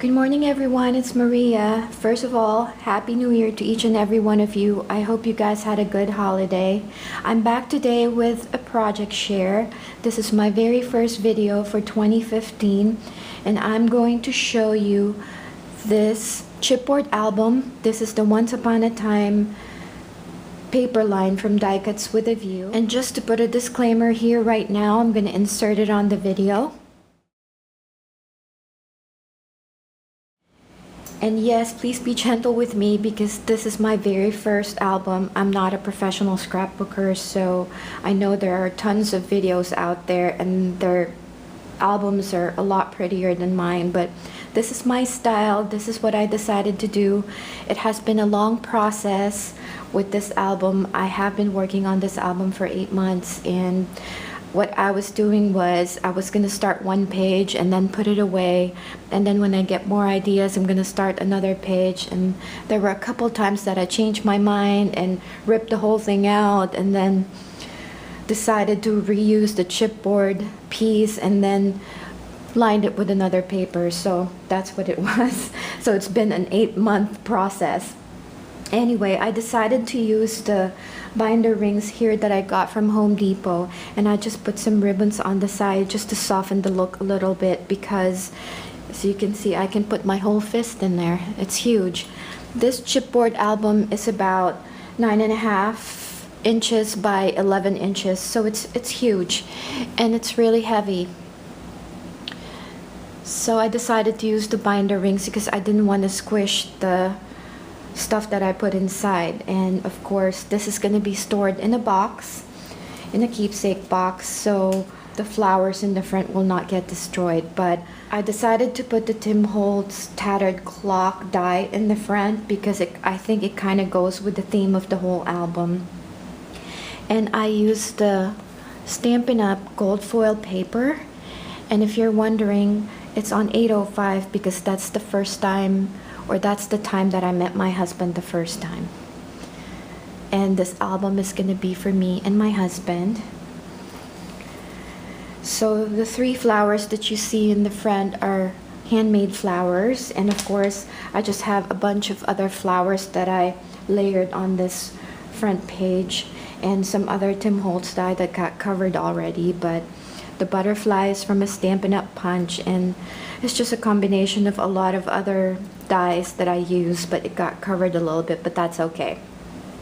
Good morning, everyone. It's Maria. First of all, Happy New Year to each and every one of you. I hope you guys had a good holiday. I'm back today with a project share. This is my very first video for 2015, and I'm going to show you this chipboard album. This is the Once Upon a Time paper line from Die Cuts with a View. And just to put a disclaimer here right now, I'm going to insert it on the video. And yes, please be gentle with me because this is my very first album. I'm not a professional scrapbooker, so I know there are tons of videos out there and their albums are a lot prettier than mine, but this is my style. This is what I decided to do. It has been a long process with this album. I have been working on this album for 8 months, and what I was doing was I was going to start one page and then put it away, and then when I get more ideas I'm going to start another page. And there were a couple times that I changed my mind and ripped the whole thing out and then decided to reuse the chipboard piece and then lined it with another paper. So that's what it was. So it's been an 8-month process. Anyway, I decided to use the binder rings here that I got from Home Depot, and I just put some ribbons on the side just to soften the look a little bit because, as you can see, I can put my whole fist in there. It's huge. This chipboard album is about 9.5 inches by 11 inches, so it's huge and it's really heavy. So I decided to use the binder rings because I didn't want to squish the stuff that I put inside. And of course this is going to be stored in a box, in a keepsake box, so the flowers in the front will not get destroyed. But I decided to put the Tim Holtz tattered clock die in the front because I think it kind of goes with the theme of the whole album. And I used the Stampin' Up! Gold foil paper, and if you're wondering, it's on 805 because that's the first time, or that's the time that I met my husband the first time. And this album is going to be for me and my husband. So the 3 flowers that you see in the front are handmade flowers, and of course I just have a bunch of other flowers that I layered on this front page, and some other Tim Holtz die that got covered already. But the butterfly is from a Stampin' Up! Punch, and it's just a combination of a lot of other dies that I use, but it got covered a little bit, but that's okay.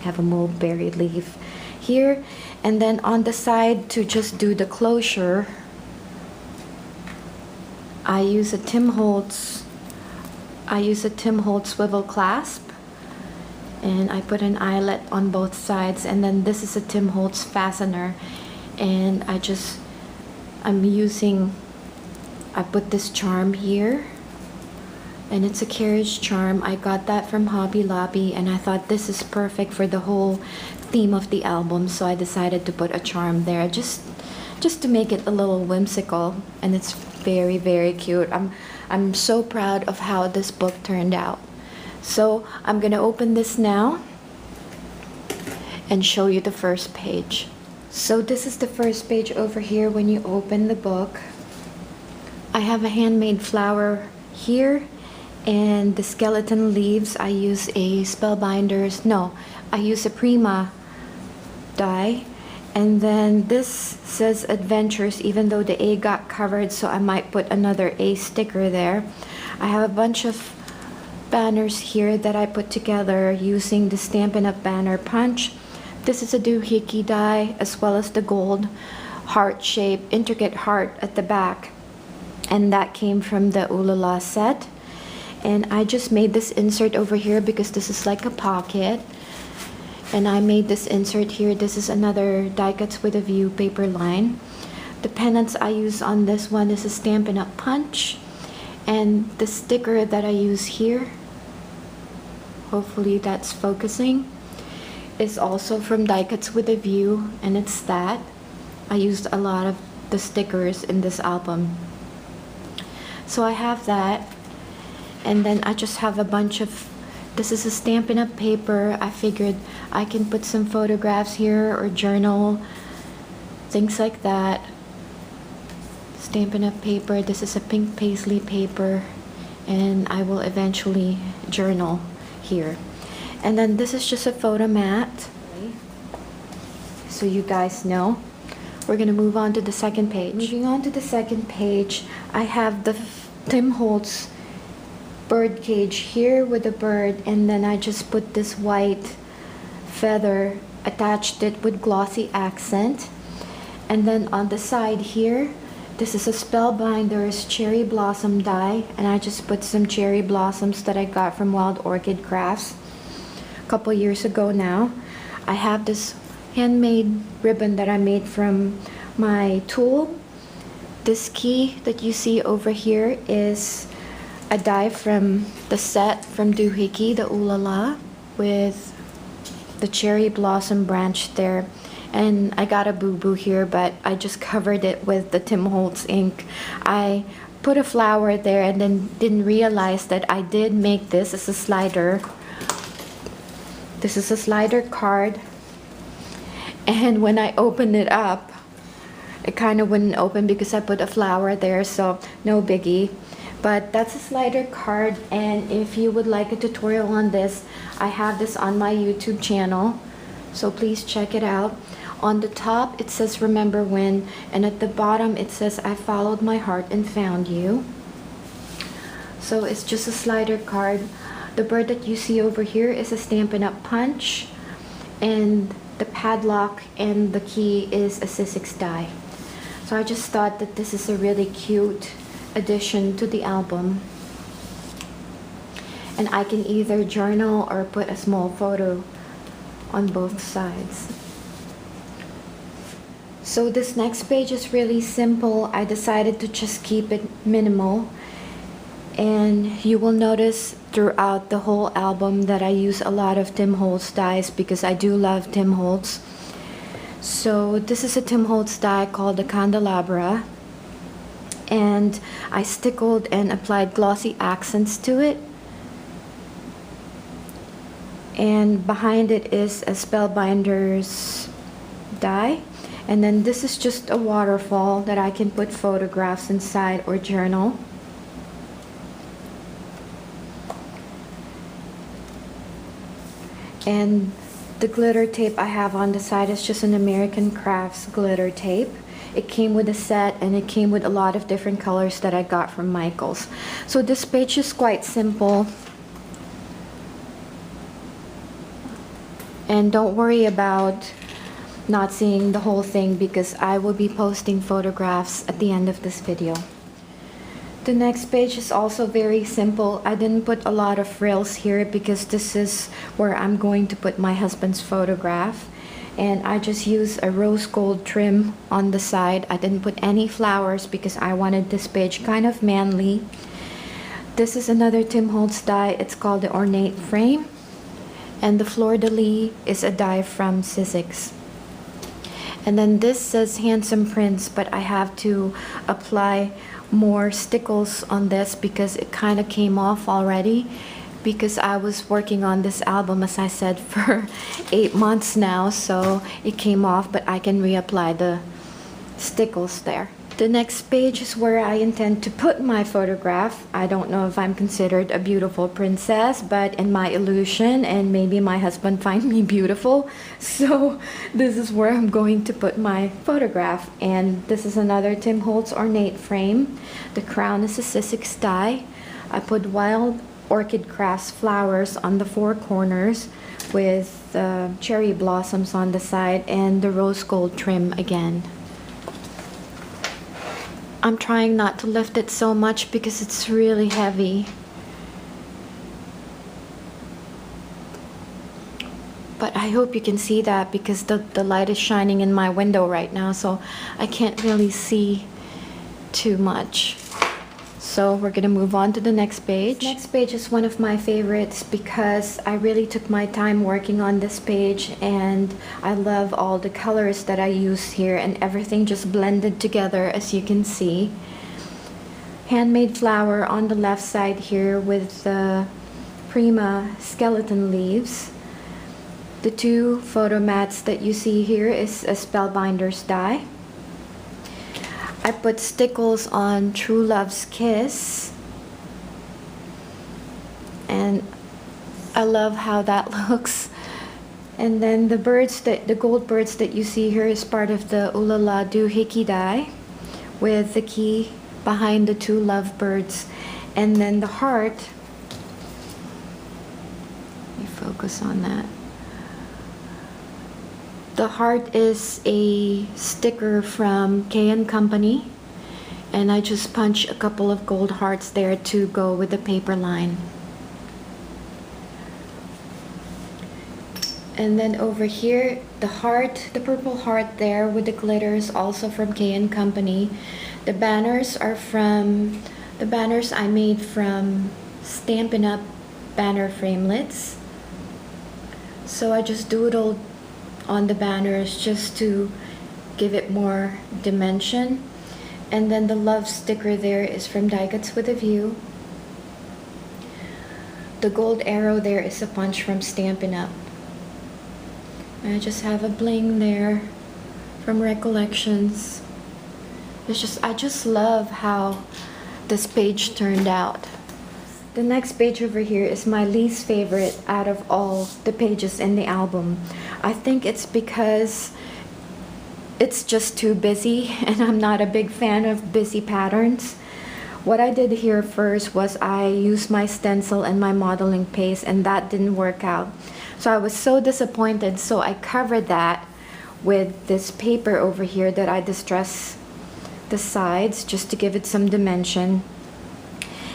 I have a mulberry leaf here, and then on the side to just do the closure, I use a Tim Holtz swivel clasp, and I put an eyelet on both sides, and then this is a Tim Holtz fastener, and I put this charm here, and it's a carriage charm. I got that from Hobby Lobby, and I thought this is perfect for the whole theme of the album, so I decided to put a charm there just to make it a little whimsical, and it's very, very cute. I'm so proud of how this book turned out. So I'm gonna open this now and show you the first page. So this is the first page over here when you open the book. I have a handmade flower here, and the skeleton leaves, I use a I use a Prima die. And then this says Adventures, even though the A got covered, so I might put another A sticker there. I have a bunch of banners here that I put together using the Stampin' Up! Banner punch. This is a doohickey die, as well as the gold heart-shaped intricate heart at the back, and that came from the Ooh La La set. And I just made this insert over here because this is like a pocket, and I made this insert here. This is another Die Cuts with a View paper line. The pennants I use on this one is a Stampin' Up! Punch, and the sticker that I use here, hopefully that's focusing, is also from Die Cuts with a View, and it's that. I used a lot of the stickers in this album. So I have that, and then I just have a bunch of, this is a Stampin' Up! Paper. I figured I can put some photographs here or journal, things like that. Stampin' Up! Paper. This is a pink paisley paper, and I will eventually journal here. And then this is just a photo mat, so you guys know. We're gonna move on to the second page. Moving on to the second page, I have the Tim Holtz bird cage here with a bird, and then I just put this white feather, attached it with glossy accent. And then on the side here, this is a Spellbinder's cherry blossom die, and I just put some cherry blossoms that I got from Wild Orchid Crafts a couple years ago now. I have this handmade ribbon that I made from my tulle. This key that you see over here is a die from the set from Doohickey, the Ooh La La, with the cherry blossom branch there. And I got a boo-boo here, but I just covered it with the Tim Holtz ink. I put a flower there and then didn't realize that I did make this as a slider. This is a slider card. And when I opened it up, it kind of wouldn't open because I put a flower there, so no biggie. But that's a slider card, and if you would like a tutorial on this, I have this on my YouTube channel, so please check it out. On the top it says remember when, and at the bottom it says I followed my heart and found you. So it's just a slider card. The bird that you see over here is a Stampin' Up! Punch, and the padlock and the key is a Sizzix die. So I just thought that this is a really cute addition to the album, and I can either journal or put a small photo on both sides. So this next page is really simple. I decided to just keep it minimal, and you will notice throughout the whole album that I use a lot of Tim Holtz dies because I do love Tim Holtz. So this is a Tim Holtz die called the Candelabra, and I stickled and applied glossy accents to it, and behind it is a Spellbinder's die, and then this is just a waterfall that I can put photographs inside or journal. And the glitter tape I have on the side is just an American Crafts glitter tape. It came with a set, and it came with a lot of different colors that I got from Michaels. So this page is quite simple. And don't worry about not seeing the whole thing because I will be posting photographs at the end of this video. The next page is also very simple. I didn't put a lot of frills here because this is where I'm going to put my husband's photograph. And I just used a rose gold trim on the side. I didn't put any flowers because I wanted this page kind of manly. This is another Tim Holtz die. It's called the Ornate Frame. And the fleur-de-lis is a die from Sizzix. And then this says Handsome Prince, but I have to apply more stickles on this because it kind of came off already, because I was working on this album, as I said, for 8 months now, so it came off, but I can reapply the stickles there. The next page is where I intend to put my photograph. I don't know if I'm considered a beautiful princess, but in my illusion, and maybe my husband finds me beautiful, so this is where I'm going to put my photograph. And this is another Tim Holtz Ornate Frame. The crown is a Sizzix die. I put Wild Orchid Crafts flowers on the 4 corners with cherry blossoms on the side, and the rose gold trim again. I'm trying not to lift it so much because it's really heavy. But I hope you can see that because the light is shining in my window right now, so I can't really see too much. So we're gonna move on to the next page. Next page is one of my favorites because I really took my time working on this page, and I love all the colors that I use here, and everything just blended together, as you can see. Handmade flower on the left side here with the Prima skeleton leaves. The 2 photo mats that you see here is a Spellbinder's die. I put stickles on True Love's Kiss, and I love how that looks. And then the gold birds that you see here is part of the Ooh La La doohickey die with the key behind the two lovebirds. And then the heart, let me focus on that. The heart is a sticker from K & Company, and I just punched a couple of gold hearts there to go with the paper line. And then over here, the heart, the purple heart there with the glitter is also from K & Company. The banners are from, the banners I made from Stampin' Up! Banner framelits. So I just doodled on the banners just to give it more dimension. And then the love sticker there is from Die Cuts with a View. The gold arrow there is a punch from Stampin' Up! I just have a bling there from Recollections. I just love how this page turned out. The next page over here is my least favorite out of all the pages in the album. I think it's because it's just too busy, and I'm not a big fan of busy patterns. What I did here first was I used my stencil and my modeling paste, and that didn't work out. So I was so disappointed, so I covered that with this paper over here that I distressed the sides just to give it some dimension.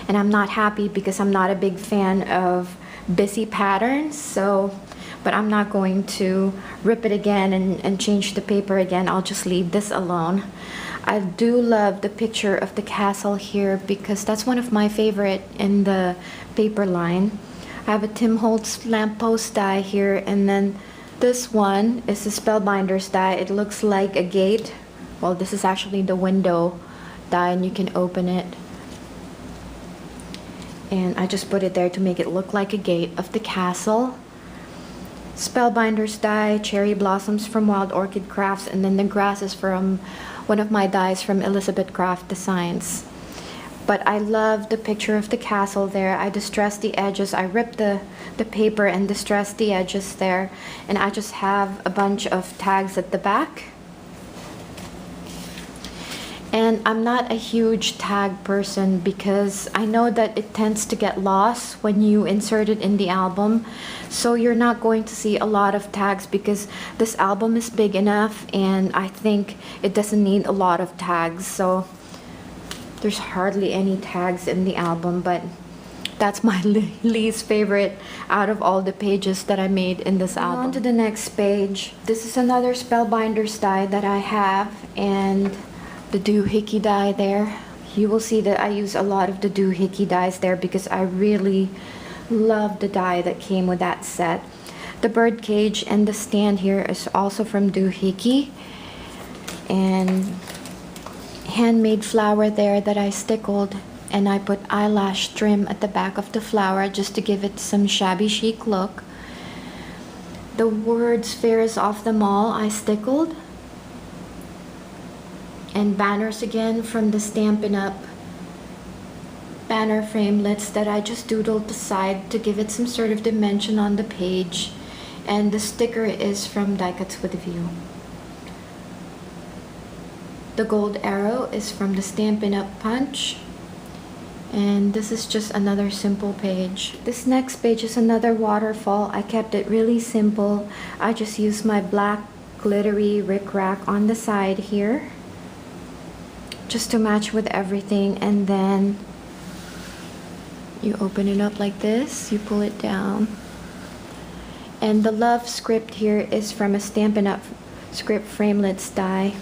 And I'm not happy because I'm not a big fan of busy patterns, but I'm not going to rip it again and change the paper again. I'll just leave this alone. I do love the picture of the castle here because that's one of my favorite in the paper line. I have a Tim Holtz lamppost die here, and then this one is the Spellbinders die. It looks like a gate. Well, this is actually the window die, and you can open it. And I just put it there to make it look like a gate of the castle. Spellbinders die, Cherry Blossoms from Wild Orchid Crafts, and then the grass is from one of my dies from Elizabeth Craft Designs. But I love the picture of the castle there. I distressed the edges. I ripped the paper and distressed the edges there. And I just have a bunch of tags at the back. And I'm not a huge tag person because I know that it tends to get lost when you insert it in the album. So you're not going to see a lot of tags because this album is big enough, and I think it doesn't need a lot of tags. So there's hardly any tags in the album, but that's my least favorite out of all the pages that I made in this album. On to the next page. This is another Spellbinders die that I have, and the doohickey die there. You will see that I use a lot of the doohickey dies there because I really love the die that came with that set. The bird cage and the stand here is also from doohickey, and handmade flower there that I stickled, and I put eyelash trim at the back of the flower just to give it some shabby chic look. The words "Fares off the mall" I stickled, and banners again from the Stampin' Up! Banner framelits that I just doodled beside to give it some sort of dimension on the page. And the sticker is from Die Cuts with a View. The gold arrow is from the Stampin' Up! Punch. And this is just another simple page. This next page is another waterfall. I kept it really simple. I just used my black glittery rickrack on the side here, just to match with everything. And then you open it up like this, you pull it down. And the love script here is from a Stampin' Up! Script framelits die.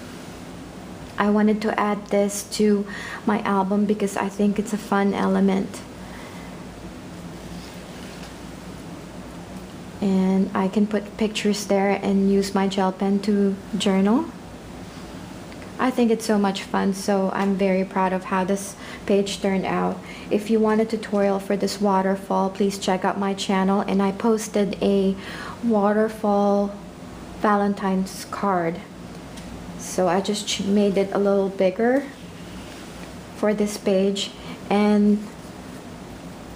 I wanted to add this to my album because I think it's a fun element. And I can put pictures there and use my gel pen to journal. I think it's so much fun, so I'm very proud of how this page turned out. If you want a tutorial for this waterfall, please check out my channel, and I posted a waterfall Valentine's card. So I just made it a little bigger for this page, and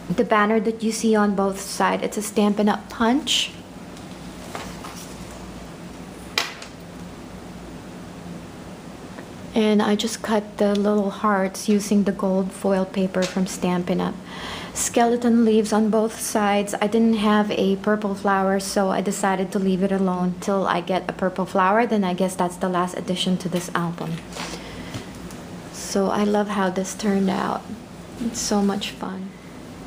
the banner that you see on both sides. It's a Stampin' Up! Punch. And I just cut the little hearts using the gold foil paper from Stampin' Up! Skeleton leaves on both sides. I didn't have a purple flower, so I decided to leave it alone till I get a purple flower. Then I guess that's the last addition to this album. So I love how this turned out. It's so much fun.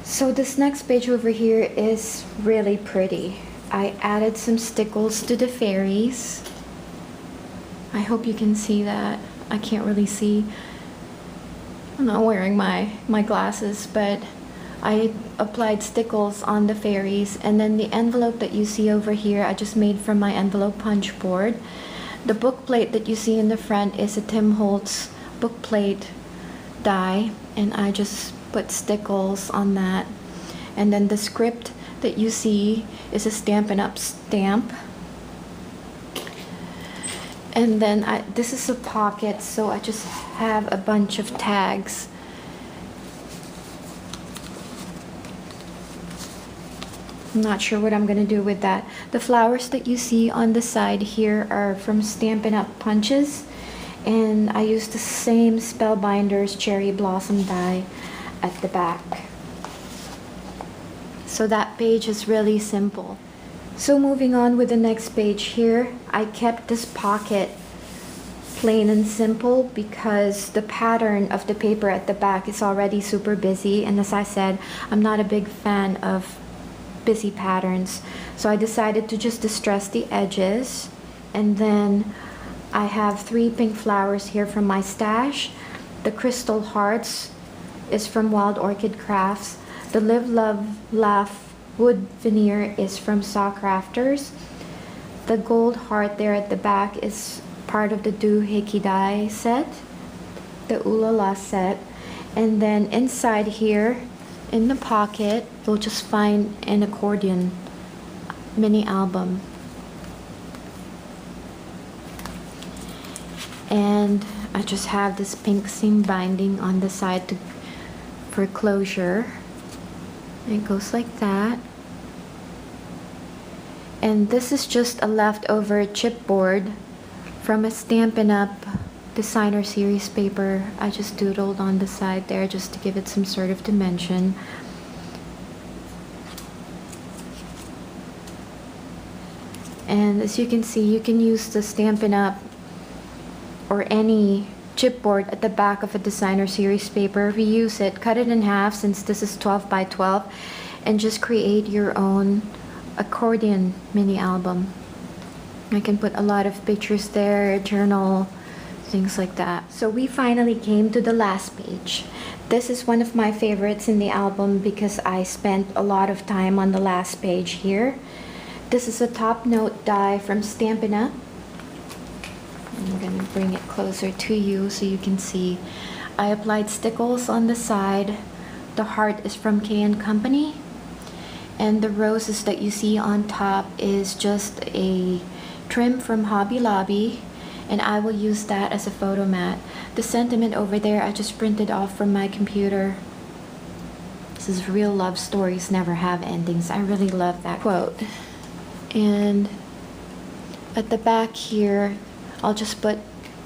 So this next page over here is really pretty. I added some stickles to the fairies. I hope you can see that. I can't really see. I'm not wearing my glasses, but I applied stickles on the fairies, and then the envelope that you see over here I just made from my envelope punch board. The book plate that you see in the front is a Tim Holtz book plate die, and I just put stickles on that. And then the script that you see is a Stampin' Up! Stamp. And then this is a pocket, so I just have a bunch of tags. I'm not sure what I'm gonna do with that. The flowers that you see on the side here are from Stampin' Up! Punches, and I used the same Spellbinders Cherry Blossom die at the back. So that page is really simple. So moving on with the next page here, I kept this pocket plain and simple because the pattern of the paper at the back is already super busy, and as I said, I'm not a big fan of busy patterns, so I decided to just distress the edges. And then I have 3 pink flowers here from my stash. The crystal hearts is from Wild Orchid Crafts. The Live Love Laugh wood veneer is from Saw Crafters. The gold heart there at the back is part of the Doohickey die set, the Ooh La La set. And then inside here in the pocket you'll just find an accordion mini album. And I just have this pink seam binding on the side for closure. It goes like that. And this is just a leftover chipboard from a Stampin' Up! Designer Series paper. I just doodled on the side there just to give it some sort of dimension. And as you can see, you can use the Stampin' Up! Or any chipboard at the back of a Designer Series paper. Reuse it, cut it in half since this is 12 by 12, and just create your own accordion mini album. I can put a lot of pictures there, a journal, things like that. So we finally came to the last page. This is one of my favorites in the album because I spent a lot of time on the last page here. This is a top note die from Stampin' Up! I'm going to bring it closer to you so you can see. I applied stickles on the side. The heart is from K & Company. And the roses that you see on top is just a trim from Hobby Lobby. And I will use that as a photo mat. The sentiment over there I just printed off from my computer. This is real love stories never have endings. I really love that quote. And at the back here, I'll just put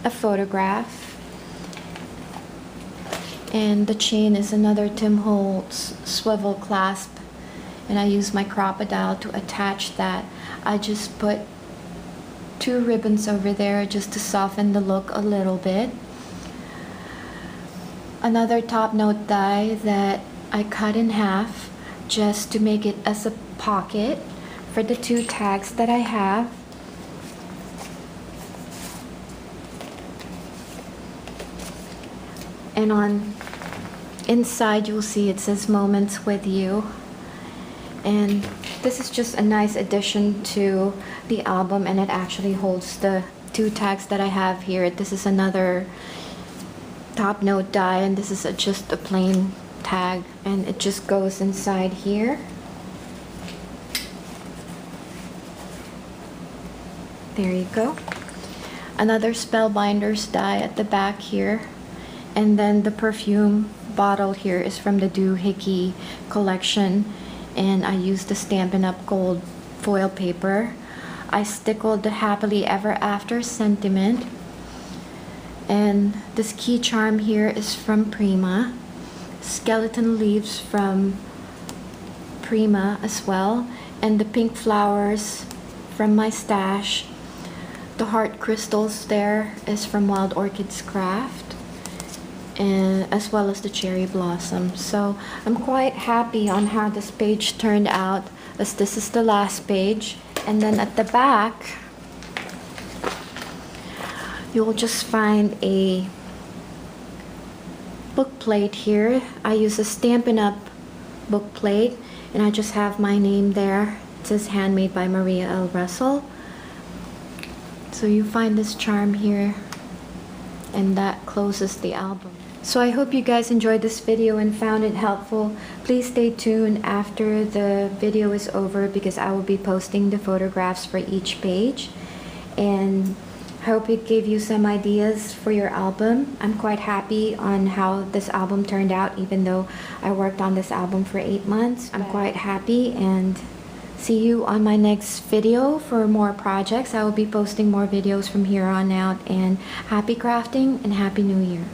a photograph. And the chain is another Tim Holtz swivel clasp. And I use my crocodile to attach that. I just put 2 ribbons over there just to soften the look a little bit. Another top note die that I cut in half just to make it as a pocket for the 2 tags that I have. And on inside you'll see it says Moments with You. And this is just a nice addition to the album, and it actually holds the 2 tags that I have here. This is another top note die, and this is just a plain tag, and it just goes inside here. There you go. Another Spellbinders die at the back here. And then the perfume bottle here is from the Doohickey collection, and I used the Stampin' Up! Gold foil paper. I stickled the Happily Ever After sentiment. And this key charm here is from Prima. Skeleton leaves from Prima as well. And the pink flowers from my stash. The heart crystals there is from Wild Orchids Craft, and as well as the cherry blossom. So I'm quite happy on how this page turned out, as this is the last page. And then at the back, you'll just find a book plate here. I use a Stampin' Up! Book plate, and I just have my name there. It says handmade by Maria L. Russell. So you find this charm here, and that closes the album. So I hope you guys enjoyed this video and found it helpful. Please stay tuned after the video is over, because I will be posting the photographs for each page. And I hope it gave you some ideas for your album. I'm quite happy on how this album turned out, even though I worked on this album for 8 months. I'm quite happy, and see you on my next video for more projects. I will be posting more videos from here on out, and happy crafting and Happy New Year.